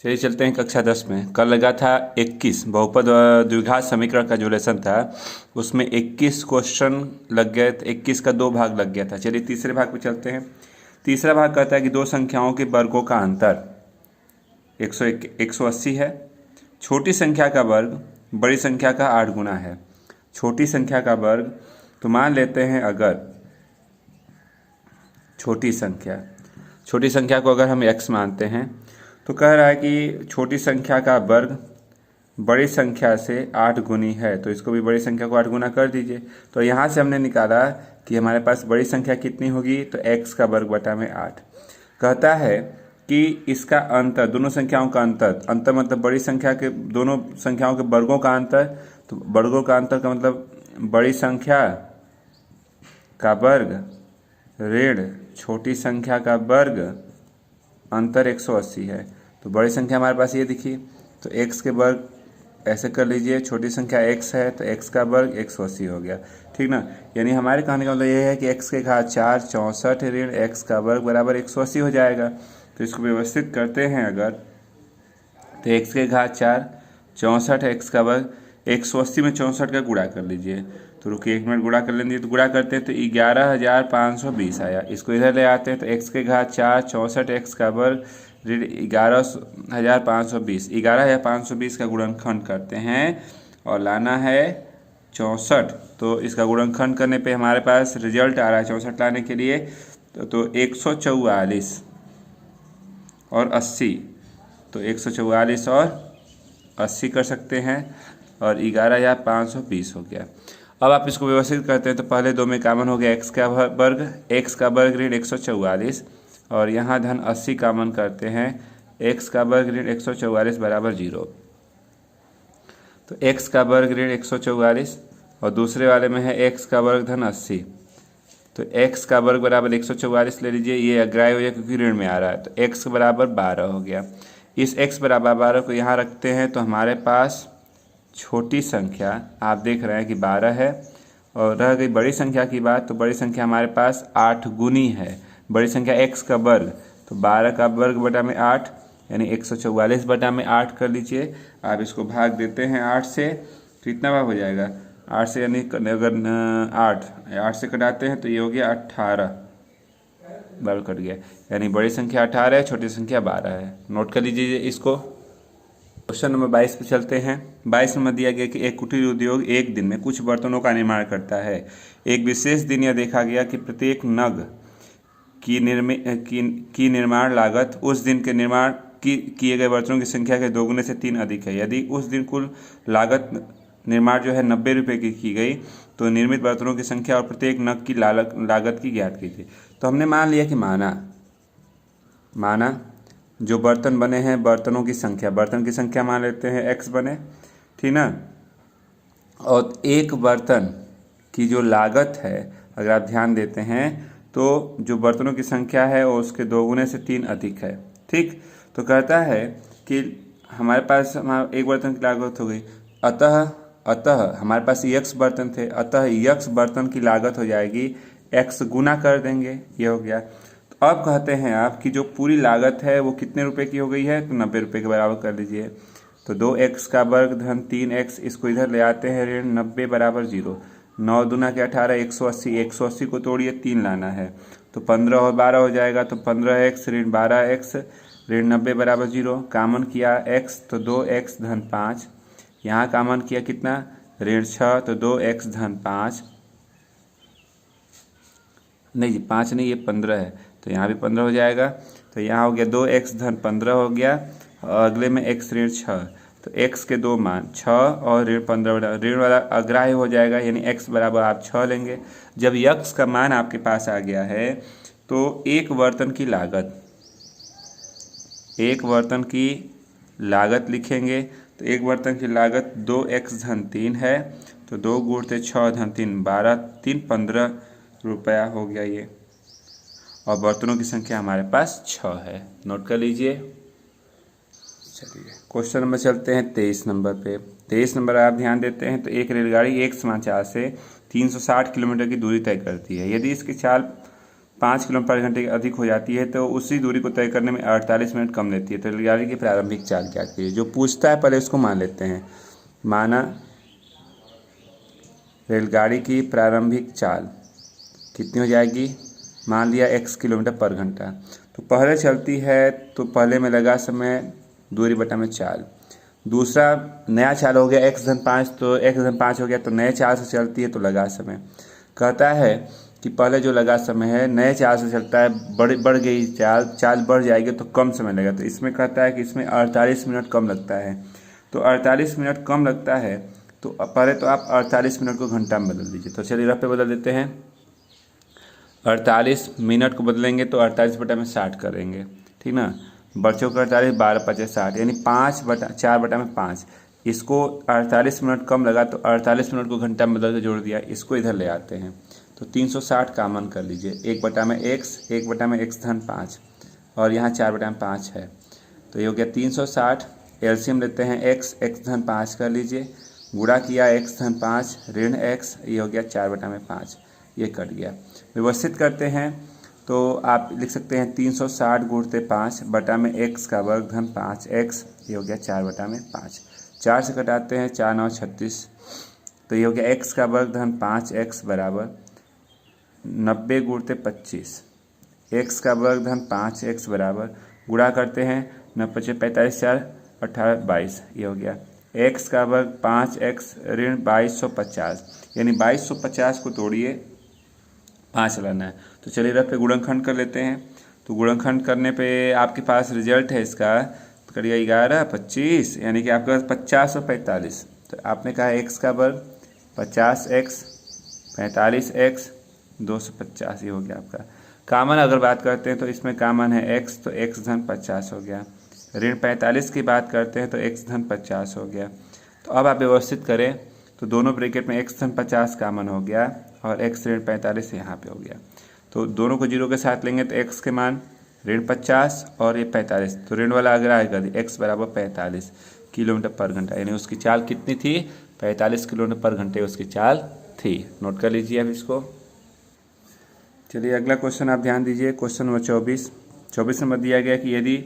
चलिए चलते हैं कक्षा 10 में। कल लगा था 21 बहुपद द्विघात समीकरण का जो लेसन था उसमें 21 क्वेश्चन लग गए थे, 21 का 2 भाग लग गया था। चलिए तीसरे भाग पे चलते हैं। तीसरा भाग कहता है कि दो संख्याओं के वर्गों का अंतर 180 है। छोटी संख्या का वर्ग बड़ी संख्या का 8 गुना है। छोटी संख्या का वर्ग, तो मान लेते हैं अगर छोटी संख्या को अगर हम x मानते हैं तो कह रहा है कि छोटी संख्या का वर्ग बड़ी संख्या से 8 गुनी है, तो इसको भी बड़ी संख्या को 8 गुना कर दीजिए। तो यहाँ से हमने निकाला कि हमारे पास बड़ी संख्या कितनी होगी, तो x का वर्ग बटा में 8। कहता है कि इसका अंतर, दोनों संख्याओं का अंतर मतलब बड़ी संख्या के दोनों संख्याओं के वर्गों का अंतर। तो वर्गों का अंतर का मतलब बड़ी संख्या का वर्ग ऋण छोटी संख्या का वर्ग अंतर 180 है। तो बड़ी संख्या हमारे पास ये दिखी, तो x के वर्ग ऐसे कर लीजिए, छोटी संख्या x है तो x का वर्ग 180 हो गया, ठीक ना। यानी हमारे कहने का मतलब ये है कि x के घात 4 64 ऋण x का वर्ग बराबर 180 हो जाएगा। तो इसको व्यवस्थित करते हैं अगर, तो x के घात 4 64 x का वर्ग 180 में 64 का गुणा कर लीजिए। तो रुकिए 1 मिनट, गुणा कर लेंगे। तो गुणा करते हैं तो 11,520 आया। इसको इधर ले आते हैं तो x के घात 4 64 x का वर्ग ऋण 11,520 11,520 का गुणनखंड करते हैं और लाना है 64। तो इसका गुणनखंड करने पे हमारे पास रिजल्ट आ रहा है 64 लाने के लिए तो 144 और 80, तो 144 और 80 कर सकते हैं और 11,520 हो गया। अब आप इसको व्यवस्थित करते हैं तो पहले दो में कॉमन हो गया x का वर्ग ऋण 144 और यहाँ धन 80 कॉमन करते हैं, x का वर्ग ऋण 144 बराबर 0। तो x का वर्ग ऋण 144 और दूसरे वाले में है x का वर्ग धन 80। तो x का वर्ग बराबर 144 ले लीजिए, ये अग्राह्य हो जाए क्योंकि ऋण में आ रहा है। तो x बराबर 12 हो गया। इस x बराबर 12 को यहाँ रखते हैं तो हमारे पास छोटी संख्या आप देख रहे हैं कि 12 है। और रह गई बड़ी संख्या की बात, तो बड़ी संख्या हमारे पास 8 गुनी है। बड़ी संख्या x का वर्ग, तो 12 का वर्ग बटा में 8 यानी 144 बटा में 8 कर लीजिए। आप इसको भाग देते हैं 8 से, तो इतना बार हो जाएगा 8 से, यानी अगर 8 से कटाते हैं तो ये हो गया 18 बार कट गया, यानी बड़ी संख्या 18 है, छोटी संख्या 12 है। नोट कर लीजिए इसको। क्वेश्चन नंबर 22 पे चलते हैं। 22 में दिया गया कि एक कुटीर उद्योग एक दिन में कुछ बर्तनों का निर्माण करता है। एक विशेष दिन यह देखा गया कि प्रत्येक नग की निर्माण लागत उस दिन के निर्माण किए गए बर्तनों की संख्या के 2 गुने से 3 अधिक है। यदि उस दिन कुल लागत निर्माण जो है 90 रुपये की गई तो निर्मित बर्तनों की संख्या और प्रत्येक नग की लागत की ज्ञात कीजिए। तो हमने मान लिया कि माना जो बर्तन बने हैं बर्तन की संख्या मान लेते हैं x बने, ठीक ना। और एक बर्तन की जो लागत है अगर आप ध्यान देते हैं तो जो बर्तनों की संख्या है वो उसके 2 गुने से 3 अधिक है, ठीक। तो कहता है कि हमारे पास एक बर्तन की लागत हो गई, अतः हमारे पास x बर्तन थे, अतः x बर्तन की लागत हो जाएगी x गुना कर देंगे, ये हो गया। तो अब कहते हैं आप कि जो पूरी लागत है वो कितने रुपए की हो गई है, तो 90 रुपये के बराबर कर लीजिए। तो 2x का वर्ग धन 3x, इसको इधर ले आते हैं ऋण 90 बराबर 0। 9 दूना के 18 180, 180 को तोड़िए 3 लाना है तो 15 और 12 हो जाएगा। तो 15x ऋण 12x ऋण 90 बराबर 0। कामन किया x तो 2x धन 5, यहाँ कामन किया कितना ऋण 6 तो 2x धन 5, नहीं जी 5 नहीं, ये 15 है तो यहाँ भी 15 हो जाएगा। तो यहाँ हो गया 2x धन 15 हो गया और अगले में x ऋण 6, तो x के 2 मान 6 और ऋण 15 ऋण वाला अग्राह्य हो जाएगा, यानी x बराबर आप 6 लेंगे। जब x का मान आपके पास आ गया है तो एक बर्तन की लागत लिखेंगे। तो एक बर्तन की लागत 2x धन 3 है, तो 2 गुणते 6 धन 3 12 3 15 रुपया हो गया ये। और बर्तनों की संख्या हमारे पास 6 है, नोट कर लीजिए। चलिए क्वेश्चन नंबर चलते हैं 23 नंबर पे। 23 नंबर आप ध्यान देते हैं तो एक रेलगाड़ी एक समाचार से 360 किलोमीटर की दूरी तय करती है। यदि इसकी चाल 5 किलोमीटर पर घंटे अधिक हो जाती है तो उसी दूरी को तय करने में 48 मिनट कम लेती है। तो रेलगाड़ी की प्रारंभिक चाल क्या कीजिए, जो पूछता है पहले उसको मान लेते हैं। माना रेलगाड़ी की प्रारंभिक चाल कितनी हो जाएगी, मान लिया x किलोमीटर पर घंटा। तो पहले चलती है तो पहले में लगा समय दूरी बटा में चाल। दूसरा नया चाल हो गया x-5, तो x-5 हो गया तो नए चाल से चलती है तो लगा समय। कहता है कि पहले जो लगा समय है नए चाल से चलता है, बढ़ गई चाल बढ़ जाएगी तो कम समय लगेगा। तो इसमें कहता है कि इसमें 48 मिनट कम लगता है। तो 48 मिनट कम लगता है तो पहले तो आप 48 मिनट को घंटा में बदल दीजिए। तो चलिए रफ पे बदल देते हैं। 48 मिनट को बदलेंगे तो 48 बटा में 60 करेंगे, ठीक ना। बच्चों का 48, 12×5 = 60, यानी 5/4/5। इसको 48 मिनट कम लगा तो 48 मिनट को घंटा में बदल के जोड़ दिया, इसको इधर ले आते हैं तो 360 कॉमन कर लीजिए। 1/x और यहाँ 4/5 है तो ये हो गया 360। एलसीएम लेते हैं x/5 कर लीजिए, गुणा किया x/5 ऋण x, ये हो गया 4/5, ये कट गया। व्यवस्थित करते हैं तो आप लिख सकते हैं 360 × 5 बटा में x का वर्ग धन 5x, ये हो गया 4/5। 4 से कटाते हैं 4 9 36, तो ये हो गया x का वर्ग धन 5x बराबर 90 × 25। x का वर्ग धन 5x बराबर, गुणा करते हैं 9 × 45 4 18 22, ये हो गया x का वर्ग 5x ऋण 2250, यानी 2250 को तोड़िए 5 लाना है। तो चलिए रफ पे गुणनखंड कर लेते हैं। तो गुणनखंड करने पे आपके पास रिजल्ट है इसका, तो करिए 11 25, यानी कि आपके पास 50 और 45। तो आपने कहा x का वर्ग 50x 45x 250, ये हो गया आपका। कामन अगर बात करते हैं तो इसमें कामन है x, तो x/50 हो गया। ऋण 45 की बात करते हैं तो x/50 हो गया। तो अब आप व्यवस्थित करें तो दोनों ब्रैकेट में x/50 कामन हो गया और x ऋण 45 यहाँ पे हो गया। तो दोनों को 0 के साथ लेंगे तो x के मान ऋण 50 और ये 45, तो ऋण वाला अगर आएगा x बराबर 45 किलोमीटर पर घंटा, यानी उसकी चाल कितनी थी, 45 किलोमीटर पर घंटे उसकी चाल थी। नोट कर लीजिए अब इसको। चलिए अगला क्वेश्चन आप ध्यान दीजिए, क्वेश्चन नंबर 24 नंबर दिया गया कि यदि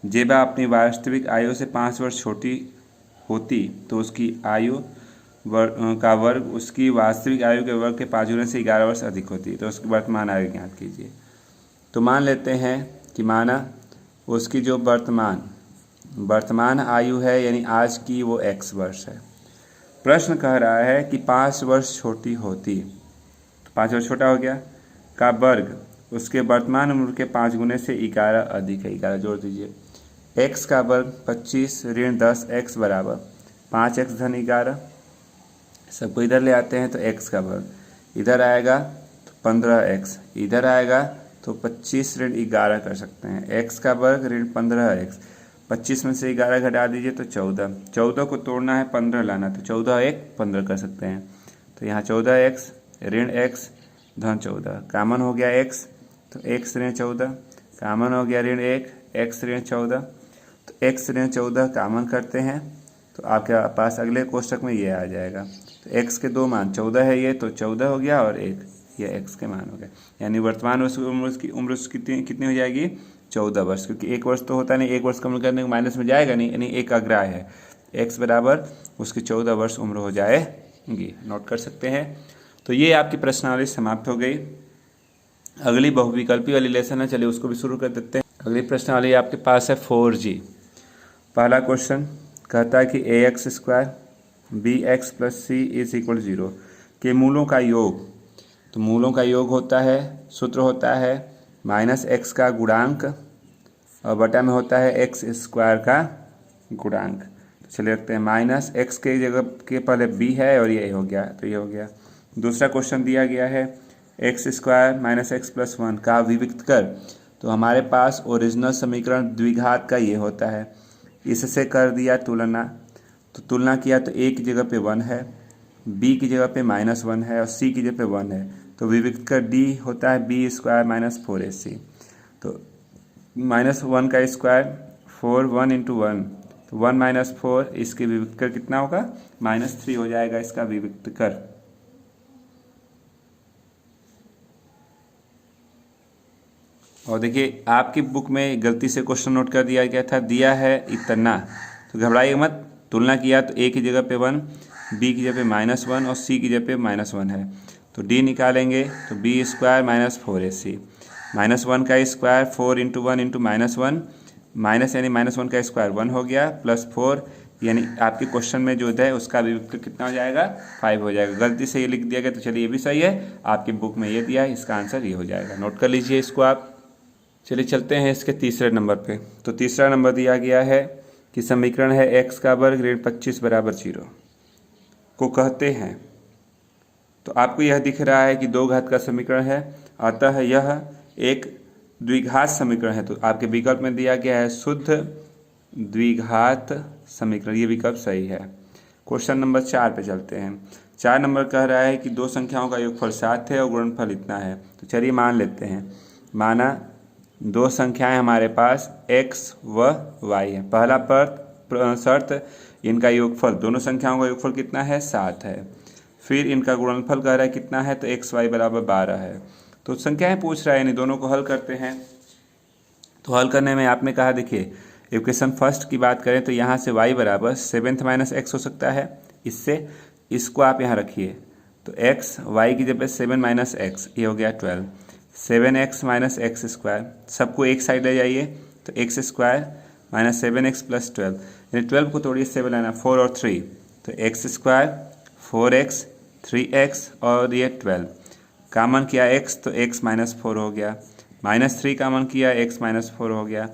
जेबा अपनी वास्तविक आयु से 5 वर्ष छोटी होती तो उसकी आयु का वर्ग उसकी वास्तविक आयु के वर्ग के 5 गुने से 11 वर्ष अधिक होती है। तो उसकी वर्तमान आयु ज्ञात कीजिए। तो मान लेते हैं कि माना उसकी जो वर्तमान आयु है यानी आज की वो x वर्ष है। प्रश्न कह रहा है कि 5 वर्ष छोटी होती, तो 5 वर्ष छोटा हो गया, का वर्ग उसके वर्तमान उम्र के 5 गुने से 11 अधिक है, 11 जोड़ दीजिए। x का वर्ग 25 ऋण 10x बराबर 5x धन 11, सबको इधर ले आते हैं तो x का वर्ग इधर आएगा तो 15x, इधर आएगा तो 25 ऋण 11 कर सकते हैं। x का वर्ग ऋण 15x, 25 में से 11 घटा दीजिए तो 14, 14 को तोड़ना है 15 लाना, तो 14 1 15 कर सकते हैं। तो यहाँ 14x ऋण x धन 14 कामन हो गया x, तो x ऋण 14 कामन हो गया ऋण 1 x ऋण 14, तो x ऋण 14 कामन करते हैं तो आपके पास अगले कोष्टक में ये आ जाएगा। तो x के 2 मान 14 है, ये तो 14 हो गया और 1 ये x के मान हो गया, यानी वर्तमान उम्र कितनी हो जाएगी 14 वर्ष, क्योंकि 1 वर्ष तो होता नहीं, 1 वर्ष कम करने के माइनस में जाएगा नहीं, यानी 1 अग्राह्य है, x बराबर उसकी 14 वर्ष उम्र हो जाएगी। नोट कर सकते हैं। तो ये आपकी प्रश्नावली समाप्त हो गई। अगली बहुविकल्पी वाली लेसन है, चलिए उसको भी शुरू कर देते हैं। अगली प्रश्नावली आपके पास है 4G। पहला क्वेश्चन कहता है कि ax² bx + c = 0 के मूलों का योग। तो मूलों का योग होता है, सूत्र होता है -x का गुणांक और बटा में होता है x² का गुणांक। तो चलिए रखते हैं -x के जगह के पहले b है और ये हो गया, तो ये हो गया। दूसरा क्वेश्चन दिया गया है x² - x + 1 का विविक्त कर। तो हमारे पास ओरिजिनल समीकरण द्विघात का ये होता है, इससे कर दिया तुलना, तो तुलना किया तो a की जगह पे 1 है, b की जगह पे -1 है और c की जगह पे 1 है, तो विविक्त कर d होता है b² - 4ac। तो -1 का स्क्वायर 4, 1 × 1, तो 1 - 4, इसके विविक्त कर कितना होगा -3 हो जाएगा इसका विविक्त कर। और देखिए आपकी बुक में गलती से क्वेश्चन नोट कर दिया गया था, दिया है इतना, तो घबराइए मत। तुलना किया तो ए की जगह पे 1, बी की जगह पे -1 और सी की जगह पे -1 है, तो डी निकालेंगे तो बी स्क्वायर माइनस 4ac, -1 का स्क्वायर 4 इंटू 1 इंटू -1, माइनस यानी -1 का स्क्वायर 1 हो गया, +4 यानी आपके क्वेश्चन में जो है उसका अभिव्यक्ति कितना हो जाएगा 5 हो जाएगा। गलती से ये लिख दिया गया तो चलिए ये भी सही है, आपकी बुक में ये दिया है, इसका आंसर ये हो जाएगा। नोट कर लीजिए इसको आप। चलिए चलते हैं इसके तीसरे नंबर पे। तो तीसरा नंबर दिया गया है कि समीकरण है x का वर्ग ऋण 25 बराबर 0 को कहते हैं। तो आपको यह दिख रहा है कि 2 घात का समीकरण है, अतः यह एक द्विघात समीकरण है। तो आपके विकल्प में दिया गया है शुद्ध द्विघात समीकरण, ये विकल्प सही है। क्वेश्चन नंबर 4 पे चलते हैं। 4 नंबर कह रहा है कि 2 संख्याओं का योगफल 7 है और गुणनफल इतना है। तो चलिए मान लेते हैं, माना 2 संख्याएं हमारे पास x व y है। पहला शर्त इनका योगफल, दोनों संख्याओं का योगफल कितना है 7 है। फिर इनका गुणनफल कह रहा है कितना है, तो x y बराबर 12 है। तो संख्याएं पूछ रहा है, यानी दोनों को हल करते हैं। तो हल करने में आपने कहा, देखिए इक्वेशन फर्स्ट की बात करें तो यहाँ से y बराबर 7 माइनस एक्स हो सकता है, इससे इसको आप यहाँ रखिए तो x y की जगह 7 माइनस एक्स, ये हो गया 12, 7x माइनस एक्स स्क्वायर, सबको एक साइड ले जाइए तो x square minus 7x plus 12, यानी 12 को तोड़िए 7 लाना 4 और 3, तो एक्स स्क्वायर 4x 3x और ये 12, कामन किया x तो x माइनस 4 हो गया, -3 कामन किया x माइनस 4 हो गया।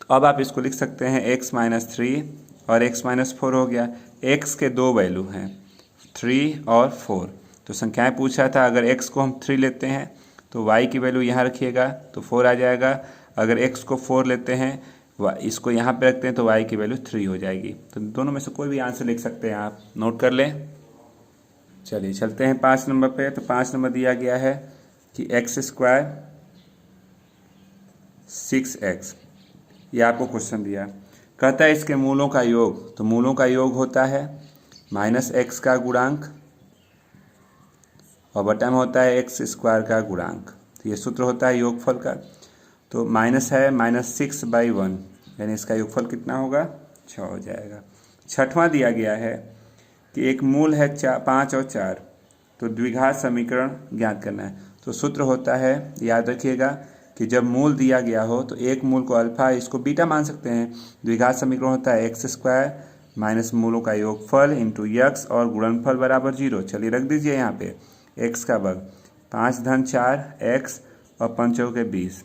तो अब आप इसको लिख सकते हैं x माइनस 3 और x माइनस 4 हो गया। x के 2 वैल्यू हैं 3 और 4, तो संख्याएं पूछा था, अगर x को हम 3 लेते हैं तो y की वैल्यू यहाँ रखिएगा तो 4 आ जाएगा, अगर x को 4 लेते हैं इसको यहाँ पे रखते हैं तो y की वैल्यू 3 हो जाएगी। तो दोनों में से कोई भी आंसर लिख सकते हैं, आप नोट कर लें। चलिए चलते हैं 5 नंबर पे। तो 5 नंबर दिया गया है कि x स्क्वायर 6x, ये आपको क्वेश्चन दिया, कहता है इसके मूलों का योग। तो मूलों का योग होता है -x का गुणांक और बटा में होता है x स्क्वायर का गुणांक। तो ये सूत्र होता है योगफल का। तो माइनस है -6/1, यानी इसका योगफल कितना होगा 6 हो जाएगा। छठवां दिया गया है कि एक मूल है 5 और 4, तो द्विघात समीकरण ज्ञात करना है। तो सूत्र होता है, याद रखिएगा कि जब मूल दिया गया हो तो एक मूल को अल्फा, इसको बीटा मान सकते हैं। द्विघात समीकरण होता है x स्क्वायर माइनस मूलों का योगफल इंटू x और गुणनफल बराबर 0। चलिए रख दीजिए यहाँ पे x का वर्ग 5 धन 4 x और 5 के 20,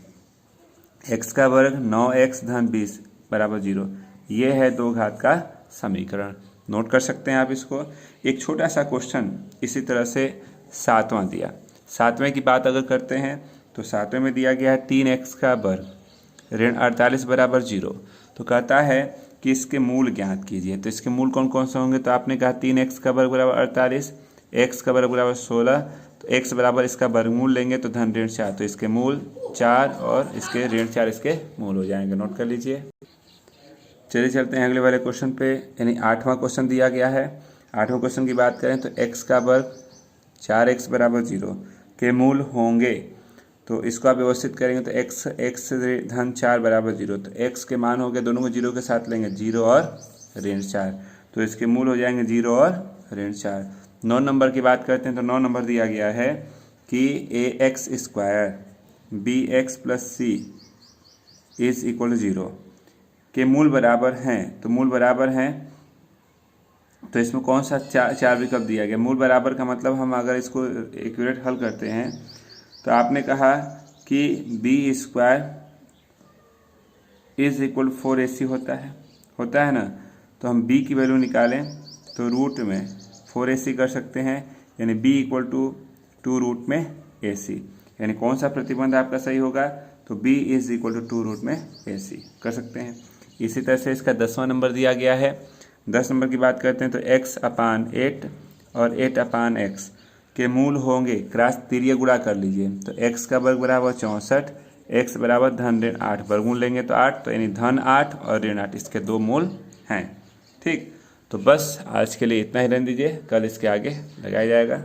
x का वर्ग 9x धन 20 बराबर 0। ये है 2 घात का समीकरण, नोट कर सकते हैं आप इसको। एक छोटा सा क्वेश्चन इसी तरह से 7वां दिया। 7वें की बात अगर करते हैं तो 7वें में दिया गया है 3x का वर्ग ऋण 48 बराबर 0। तो कहता है कि इसके मूल ज्ञात कीजिए। तो इसके मूल कौन कौन से होंगे, तो आपने कहा 3x का वर्ग बराबर 48, x का वर्ग बराबर 16, तो x बराबर इसका वर्गमूल लेंगे तो धन ऋण 4, तो इसके मूल 4 और इसके ऋण 4 इसके मूल हो जाएंगे, नोट कर लीजिए। चलिए चलते हैं अगले वाले क्वेश्चन पे, यानी 8वां क्वेश्चन दिया गया है। 8वें क्वेश्चन की बात करें तो x का वर्ग 4x बराबर 0 के मूल होंगे। तो इसको आप व्यवस्थित करेंगे तो x धन 4 बराबर 0, तो x के मान हो गए, दोनों को 0 के साथ लेंगे 0 और ऋण 4, तो इसके मूल हो जाएंगे 0 और ऋण 4। 9 नंबर की बात करते हैं तो 9 नंबर दिया गया है कि ax square bx plus c is equal to 0 के मूल बराबर हैं। तो मूल बराबर हैं तो इसमें कौन सा 4 विकल्प दिया गया। मूल बराबर का मतलब हम अगर इसको एक्यूरेट हल करते हैं तो आपने कहा कि B square is equal 4ac होता है ना। तो हम b की वैल्यू निकालें तो रूट में 4ac कर सकते हैं, यानी b इक्वल टू 2 रूट में ac, यानी कौन सा प्रतिबंध आपका सही होगा, तो b is equal to 2 root में ac कर सकते हैं। इसी तरह से इसका 10वां नंबर दिया गया है। 10 नंबर की बात करते हैं तो x/8 और 8/x के मूल होंगे, क्रॉस तिर्य गुणा कर लीजिए। तो x का वर्ग बराबर 64, x बराबर धन ऋण 8, वर्गमूल लेंगे तो 8, तो यानी धन 8 और ऋण 8 इसके 2 मूल हैं। ठीक, तो बस आज के लिए इतना ही रहने दीजिए, कल इसके आगे लगाया जाएगा।